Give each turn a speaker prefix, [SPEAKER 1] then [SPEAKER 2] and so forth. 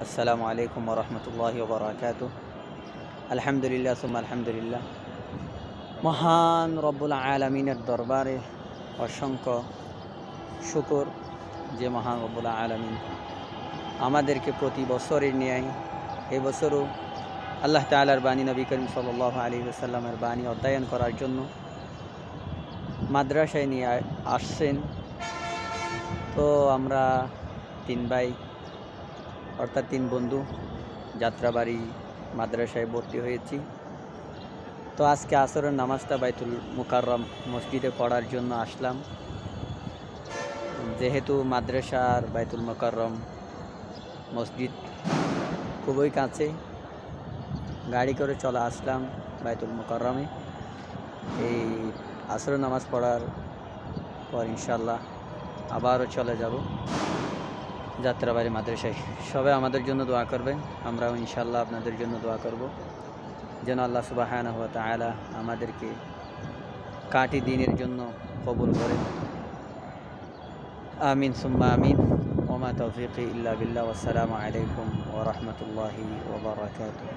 [SPEAKER 1] আসসালামু আলাইকুম ওরহমতুল্লাহি ওবরাকাতুহ। আলহামদুলিল্লাহ সুম্মা আলহামদুলিল্লাহ। মহান রব্বুল আলামিনের দরবারে অসংখ্য শুকর যে মহান রব্বুল আলামিন আমাদেরকে প্রতি বছরের ন্যায় এবছরও আল্লাহ তাআলার বাণী নবী করিম সাল্লাল্লাহু আলাইহি ওয়াসাল্লামের বাণী অধ্যয়ন করার জন্য মাদ্রাসায় নিয়ে আসছেন। তো আমরা তিন ভাই অর্থাৎ তিন বন্ধু যাত্রাবাড়ি মাদ্রাসায় ভর্তি হয়েছি। তো আজকে আসরের নামাজটা বাইতুল মুকাররম মসজিদে পড়ার জন্য আসলাম। যেহেতু মাদ্রাসার বাইতুল মুকাররম মসজিদ খুবই কাছে, গাড়ি করে চলে আসলাম বাইতুল মুকাররমে। এই আসরের নামাজ পড়ার পর ইনশাল্লাহ আবারও চলে যাব যাত্রাবাড়ি মাদ্রাসায়। সবাই আমাদের জন্য দোয়া করবেন, আমরাও ইনশাল্লাহ আপনাদের জন্য দোয়া করব যেন আল্লাহ সুবহানাহু ওয়া তাআলা আমাদেরকে কাটি দিনের জন্য কবুল করেন। আমিন সুম্মা আমিন। ওমা তৌফিকি ইল্লা বিল্লাহ। আসসালামু আলাইকুম ওয়া রাহমাতুল্লাহি ওয়া বারাকাতুহু।